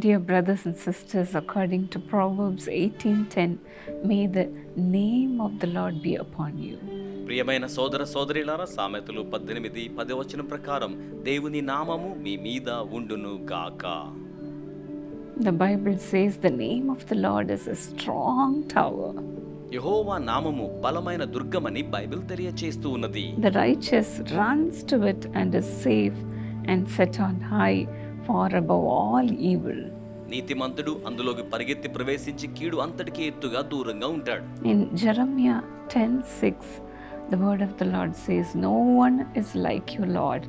Dear brothers and sisters, according to Proverbs 18:10, may the name of the Lord be upon you. ప్రియమైన సోదర సోదరిలారా, సామెతలు 18:10 ప్రకారం దేవుని నామము మీ మీద ఉండును గాక. The Bible says the name of the Lord is a strong tower. యెహోవా నామము బలమైన దుర్గమని బైబిల్ తెలియచేస్తూ ఉన్నది. The righteous runs to it and is safe and set on high, far above all evil. నీతిమంతుడు అందులోకి పరిగెత్తి ప్రవేశించి కీడు అంతటికి ఎత్తుగా దూరంగా ఉంటాడు. In Jeremiah 10:6, the word of the Lord says, "No one is like you, Lord.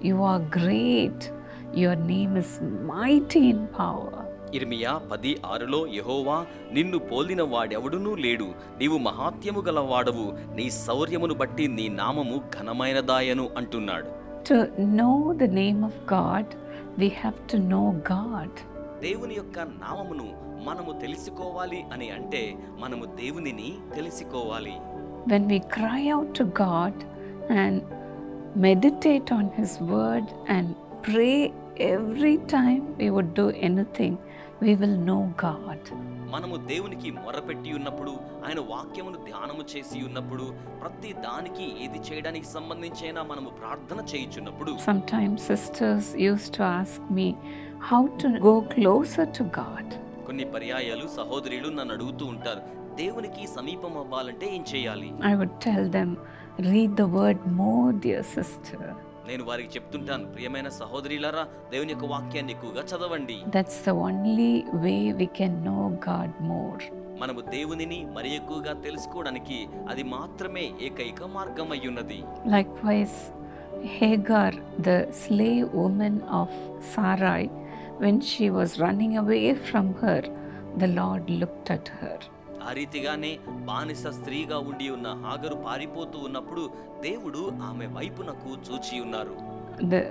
You are great. Your name is mighty in power." ఇర్మియా 10:6లో యెహోవా నిన్ను పోలిన వాడెవడునూ లేడు, నీవు మహాత్యము గలవాడవు, నీ శౌర్యమును బట్టి నీ నామము ఘనమైనదాయను అంటున్నాడు. To know the name of God, we have to know God. దేవుని యొక్క నామమును మనము తెలుసుకోవాలి అని అంటే మనము దేవునిని తెలుసుకోవాలి. When we cry out to God and meditate on His word and pray every time we would do anything, we will know God. మనము దేవునికి మొరపెట్టి ఉన్నప్పుడు, ఆయన వాక్యమును ధ్యానము చేసి ఉన్నప్పుడు, ప్రతి దానికి ఏది చేయడానికి సంబంధించైనా మనము ప్రార్థన చేయుచున్నప్పుడు, Sometimes sisters used to ask me how to go closer to God. కొన్ని పర్యాయాలు సహోదరులు నన్ను అడుగుతూ ఉంటారు, దేవునికి సమీపం అవ్వాలంటే ఏం చేయాలి? I would tell them, read the word more, dear sister. నేను వారికి చెప్తుంటాను, ప్రియమైన సహోదరులారా, దేవుని యొక్క వాక్యాన్ని ఎక్కువగా చదవండి. That's the only way we can know God more. మనము దేవునిని మరి ఎక్కువగా తెలుసుకోవడానికి అది మాత్రమే ఏకైక మార్గం అయ్యున్నది. Likewise, Hagar, the slave woman of Sarai, when she was running away from her, the Lord looked at her. ఆ రీతిగానే బానిస స్త్రీగా ఉండి ఉన్న హాగరు పారిపోతూ ఉన్నప్పుడు దేవుడు ఆమె వైపునకు చూచి ఉన్నారు. The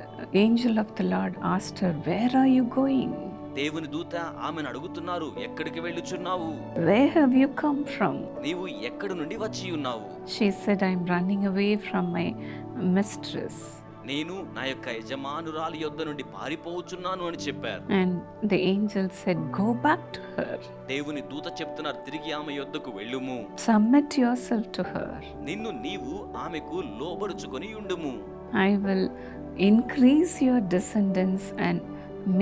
angel of the Lord asked her, "Where are you going? దేవుని దూత ఆమెను అడుగుతున్నారు, ఎక్కడికి వెళ్ళుచున్నావు? Where have you come from?" నీవు ఎక్కడి నుండి వచ్చి ఉన్నావు? She said, "I'm running away from my mistress." నేను నా యొక్క యజమానురాలి యొద్ద నుండి పారిపోవచ్చున్నాను అని చెప్పారు. And the angel said, "Go back to her. దేవుని దూత చెప్తున్నారు, తిరిగి ఆమె యొద్దకు వెళ్ళుము, Submit yourself to her. నిన్ను నీవు ఆమెకు లోబడుచుకొని ఉండుము. I will increase your descendants and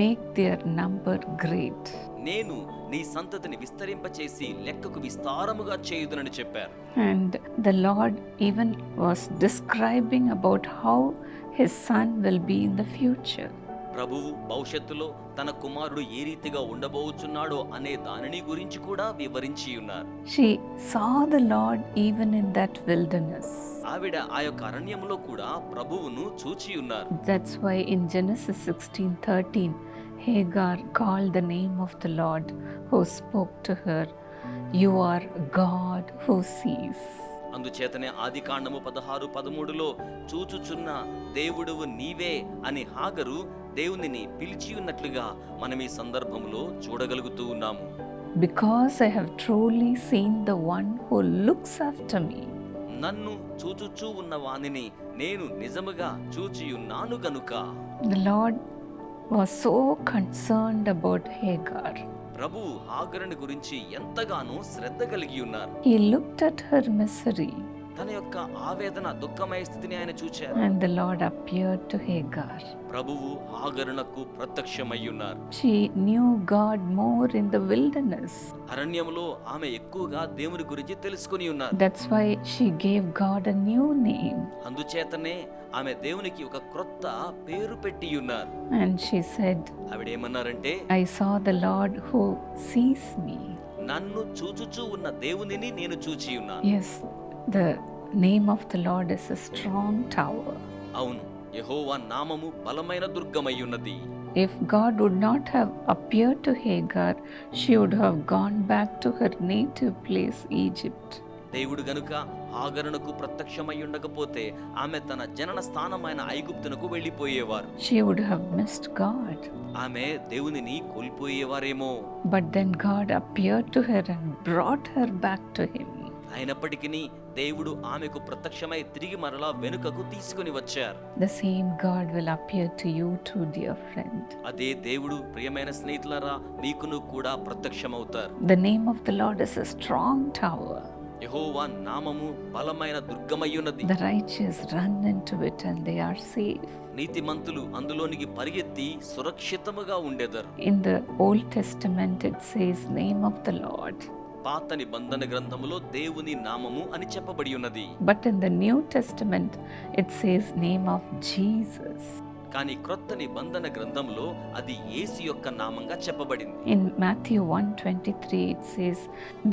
make their number great." నేను నీ సంతతిని విస్తరింపచేసి లెక్కకు విస్తారముగా చేయుదునని చెప్పారు. And the Lord even was describing about how his son will be in the future. ప్రభువు భవిష్యత్తులో తన కుమారుడు ఏ రీతిగా ఉండబోచున్నాడో అనే దానిని గురించి కూడా వివరించి ఉన్నారు. She saw the Lord even in that wilderness. ఆవిడ ఆ యొక్క అరణ్యములో కూడా ప్రభువును చూచి ఉన్నారు. That's why in Genesis 16:13, Hagar called the name of the Lord who spoke to her, "You are God who sees." అందుచేతనే ఆదికాండము 16:13లో చూచుచున్న దేవుడువు నీవే అని హాగరు దేవునిని పిలిచి ఉన్నట్లుగా మనం ఈ సందర్భంలో చూడగలుగుతూ ఉన్నాము. Because I have truly seen the one who looks after me. నన్ను చూచుచూ ఉన్న వానిని నేను నిజముగా చూచియున్నాను గనుక. The Lord was so concerned about Hagar. ప్రభు హాగరుని గురించి ఎంతగానో శ్రద్ధ కలిగి ఉన్నారు. He looked at her misery. తన యొక్క ఆవేదన దుఃఖమయ స్థితిని ఆయన చూచారు. And the Lord appeared to Hagar. ప్రభువు హాగరునకు ప్రత్యక్షమయ్యున్నారు. She knew God more in the wilderness. అరణ్యములో ఆమె ఎక్కువగా దేవుని గురించి తెలుసుకొని ఉన్నారు. That's why she gave God a new name. అందుచేతనే ఆమె దేవునికి ఒక క్రొత్త పేరు పెట్టి ఉన్నారు. And she said, ఆవిడేమన్నారంటే, "I saw the Lord who sees me." నన్ను చూచుచూ ఉన్న దేవునిని నేను చూచి ఉన్నాను. Yes, the name of the Lord is a strong tower. అవును, యెహోవా నామము బలమైన దుర్గమై ఉన్నది. If God would not have appeared to Hagar, she would have gone back to her native place, Egypt. దేవుడు గనుక హాగరునకు ప్రత్యక్షమై ఉండకపోతే ఆమె తన జనన స్థానమైన ఐగుప్తునకు వెళ్ళిపోయేవారు. She would have missed God. ఆమె దేవునిని కోల్పోయేవారేమో. But then God appeared to her and brought her back to Him. అయినప్పటికీ దేవుడు ఆమెకు ప్రత్యక్షమై తిరిగి మరలా వెనుకకు తీసుకుని వచ్చారు. The same God will appear to you too, dear friend. అదే దేవుడు ప్రియమైన స్నేహితులారా మీకును కూడా ప్రత్యక్షమవుతారు. The name of the Lord is a strong tower. యెహోవా నామము బలమైన దుర్గమయ్యున్నది. The righteous run into it and they are safe. నీతిమంతులు అందులోనికి పరిగెత్తి సురక్షితముగా ఉండెదరు. In the Old Testament it says name of the Lord. పాత నిబంధన గ్రంథములో దేవుని నామము అని చెప్పబడి ఉన్నది. But in the New Testament it says name of Jesus. కానీ క్రొత్త నిబంధన గ్రంథంలో అది యేసు యొక్క నామంగా చెప్పబడింది. In Matthew 1:23 it says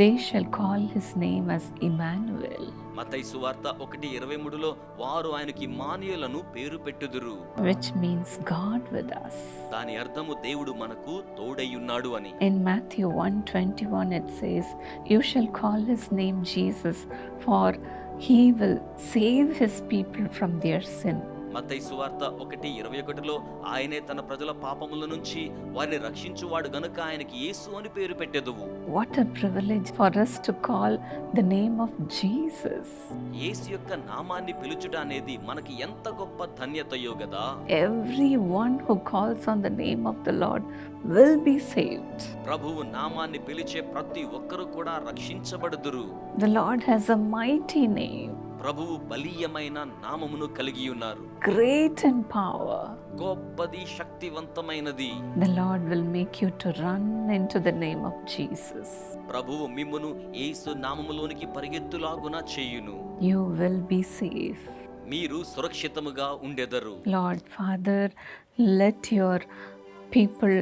they shall call his name as Emmanuel. మత్తయి సువార్త 1:23లో వారు ఆయనకి ఇమ్మానుయేలును పేరు పెట్టుదురు, which means God with us. దాని అర్థము దేవుడు మనకు తోడయ్యున్నాడు అని. In Matthew 1:21 it says you shall call his name Jesus for he will save his people from their sin. మత్తయి సువార్త 1:21లో ఆయనే తన ప్రజల పాపముల నుంచి వారిని రక్షించువాడు గనుక ఆయనకి యేసు అని పేరు పెట్టెదవు. What a privilege for us to call the name of Jesus. యేసు యొక్క నామాన్ని పిలుచుట అనేది మనకి ఎంత గొప్ప ధన్యతయో గదా. Everyone who calls on the name of the Lord will be saved. ప్రభువు నామాన్ని పిలిచే ప్రతి ఒక్కరు కూడా రక్షించబడుదురు. The Lord has a mighty name, ప్రభువు బలీయమైన నామమును కలిగి ఉన్నారు. great in power. గొప్పది, శక్తివంతమైనది. The Lord will make you to run into the name of Jesus. ప్రభువు మిమ్మును యేసు నామములోనికి పరిగెత్తులాగున చేయును. You will be safe. మీరు సురక్షితముగా ఉండెదరు. Lord Father, let your people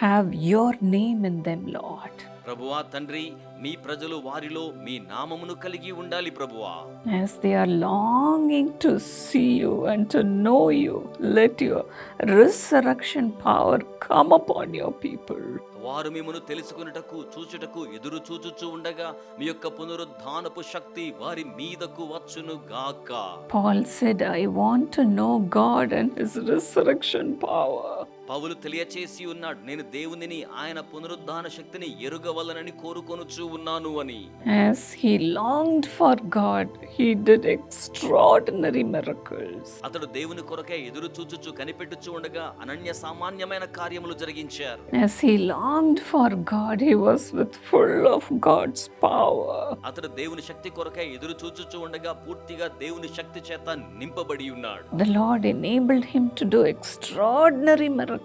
have your name in them, Lord. ప్రభువా తండ్రి, మీ ప్రజలు వారిలో మీ నామమును కలిగి ఉండాలి ప్రభువా. As they are longing to see you and to know you, let your resurrection power come upon your people. వారు మిమ్మును తెలుసుకొనుటకు చూచుటకు ఎదురు చూచుచూ ఉండగా మీ యొక్క పునరుద్ధానపు శక్తి వారి మీదకు వచ్చును గాక. Paul said, I want to know God and his resurrection power. పౌలు తెలియచేసి ఉన్నాడు, నేను దేవునిని ఆయన పునరుద్ధాన శక్తిని ఎరుగవలనని కోరుకొనుచూ ఉన్నాను అని. As he longed for God, he did extraordinary miracles. అతడు దేవుని కొరకే ఎదురు చూచుచూ కనిపెట్టుచూ ఉండగా అనన్య సామాన్యమైన కార్యములు జరిగించారు. As he longed for God, he was with full of God's power. అతడు దేవుని శక్తి కొరకే ఎదురు చూచుచూ ఉండగా పూర్తిగా దేవుని శక్తి చేత నింపబడి ఉన్నాడు. The Lord enabled him to do extraordinary miracles.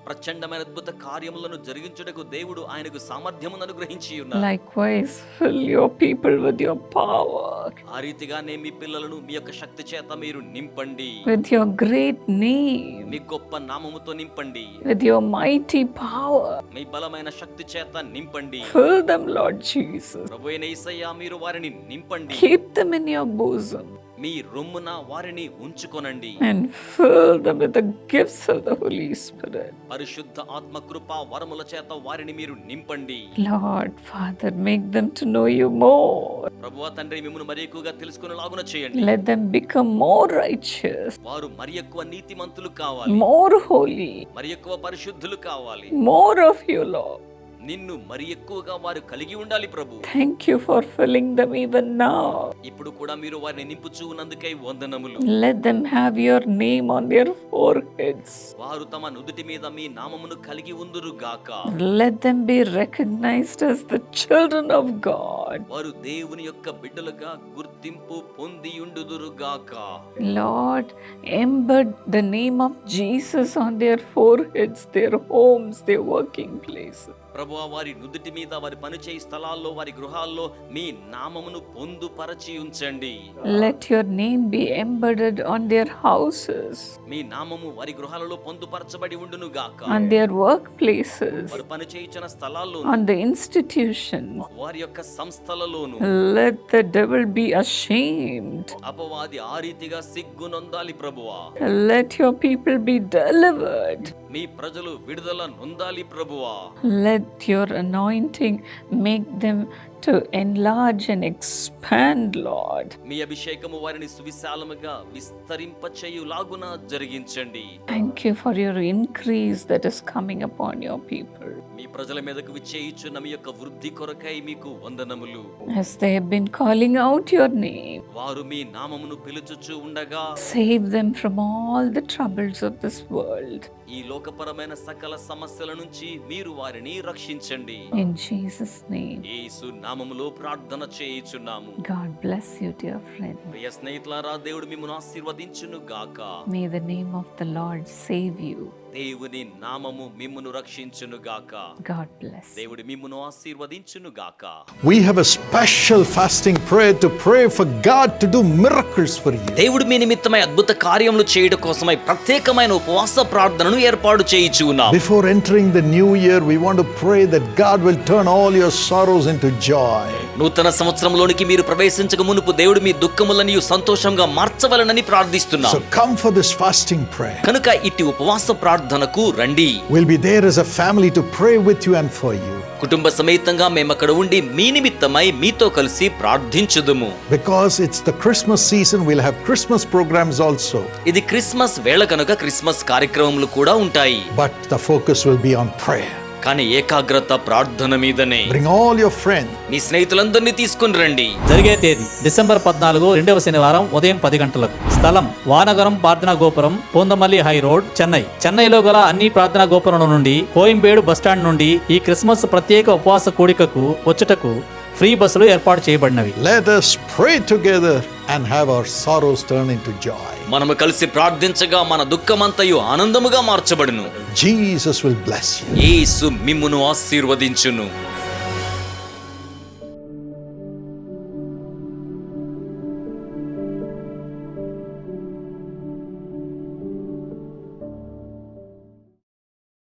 ప్రచండమైన అద్భుత కార్యములను జరిగించుటకు దేవుడు ఆయనకు సామర్థ్యమును అనుగ్రహించి ఉన్నాడు. Likewise, fill your people with your power. ఆ రీతిగానే మీ పిల్లలను మీ యొక్క శక్తి చేత మీరు నింపండి. With your great name. మీ గొప్ప నామముతో నింపండి. With your mighty power. మీ బలమైన శక్తి చేత నింపండి. Fill them, Lord Jesus. ప్రభువైన యేసయ్యా, మీరు వారిని నింపండి. Keep them in your bosom. మీ రొమ్మున వారిని ఉంచుకొనండి. And fill them with the gifts of the Holy Spirit. పరిశుద్ధ ఆత్మ కృపా వరముల చేత వారిని మీరు నింపండి. Lord Father, make them to know you more. ప్రభువా తండ్రి, మిమ్మును మరి ఎక్కువగా తెలుసుకొనులాగున చేయండి. Let them become more righteous, వారు మరి ఎక్కువ నీతిమంతులు కావాలి, more holy, మరి ఎక్కువ పరిశుద్ధులు కావాలి. more of you, Lord. నిన్ను మరి ఎక్కువగా వారు కలిగి ఉండాలి ప్రభు. Thank you for filling them even now. ఇప్పుడు కూడా మీరు వారిని నింపుచూ ఉన్నందుకై వందనములు. Let them have your name on their foreheads. వారు తమ నుదుటి మీద మీ నామమును కలిగి ఉందురు గాక. Let them be recognized as the children of God. వారు దేవుని యొక్క బిడ్డలుగా గుర్తింపు పొంది ఉండుదురు గాక. Lord, embed the name of Jesus on their foreheads, their homes, their working places. ప్రభువా, వారి నుదుటి మీద, వారి పనిచేయి స్థలాల్లో, వారి గృహాల్లో మీ నామమును పొందుపరచి ఉంచండి. Let your name be embedded on their houses, మీ నామము వారి గృహాలలో పొందుపరచబడి ఉండును గాక. on their workplaces, వారు పనిచేయుచున్న స్థలాల్లో, on the institutions. వారి యొక్క సంస్థలలోను. Let the devil be ashamed. అపవాది ఆ రీతిగా సిగ్గునొందాలి ప్రభువా. Let your people be delivered. మీ ప్రజలు విడుదల నొందాలి ప్రభువా. Let your anointing make them to enlarge and expand, Lord. మీ అభిషేకము వారిని సువిశాలముగా విస్తరింపచేయులాగున జరిగించండి. Thank you for your increase that is coming upon your people. మీ ప్రజల మీదకు విచ్చేయుచున్న మీ యొక్క వృద్ధి కొరకై మీకు వందనములు. As they have been calling out your name, వారు మీ నామమును పిలుచుచు ఉండగా save them from all the troubles of this world. ఈ లోకపరమైన సకల సమస్యల నుంచి మీరు వారిని రక్షించండి. In Jesus' name. యేసు నామములో ప్రార్థన చేయుచున్నాము. God bless you, dear friend. ప్రియ స్నేహితులారా, దేవుడు మిమ్మును ఆశీర్వదించును గాక. May the name of the Lord save you. దేవుని నామము మిమ్మును రక్షించును గాక. God bless. దేవుడు మిమ్మును ఆశీర్వదించును గాక. We have a special fasting prayer to pray for God to do miracles for you. దేవుడు మీ నిమిత్తమై అద్భుత కార్యములు చేయడం కోసమై ప్రత్యేకమైన ఉపవాస ప్రార్థనను ఏర్పాటు చేయుచు ఉన్నాం. Before entering the new year, we want to pray that God will turn all your sorrows into joy. నూతన సంవత్సరంలోనికి మీరు ప్రవేశించక మునుపు దేవుడు మీ దుఃఖములను సంతోషంగా మార్చవలనని ప్రార్థిస్తున్నాం. So come for this fasting prayer. కనుక ఇట్టి ఉపవాస ప్రార్థనకు రండి. We'll be there as a family to pray with you and for you. కుటుంబ సమేతంగా మేము అక్కడ ఉండి మీ నిమిత్తమై మీతో కలిసి ప్రార్థించుదుము. Because it's the Christmas season, we'll have Christmas programs also. ఇది క్రిస్మస్ వేళ కనుక క్రిస్మస్ కార్యక్రమములు కూడా ఉంటాయి. But the focus will be on prayer. కానీ ఏకాగ్రత ప్రార్థన మీదనే. Bring all your friends. మీ స్నేహితులందరినీ తీసుకుని రండి. జరిగే తేదీ డిసెంబర్ 14 రెండవ శనివారం ఉదయం 10 గంటలకు. స్థలం వానగరం ప్రార్థనా గోపురం, పూందమల్లి హై రోడ్, చెన్నై. చెన్నైలో గల అన్ని ప్రార్థనా గోపురం నుండి కోయంబేడు బస్టాండ్ నుండి ఈ క్రిస్మస్ ప్రత్యేక ఉపవాస కూడికకు వచ్చుటకు ఫ్రీ బస్సులు ఏర్పాటు చేయబడినవి. Let us pray together and have our sorrows turn into joy. మనము కలిసి ప్రార్థించగా మన దుఃఖమంతయు ఆనందముగా మార్చబడును. Jesus will bless you. యేసు మిమ్మును ఆశీర్వదించును.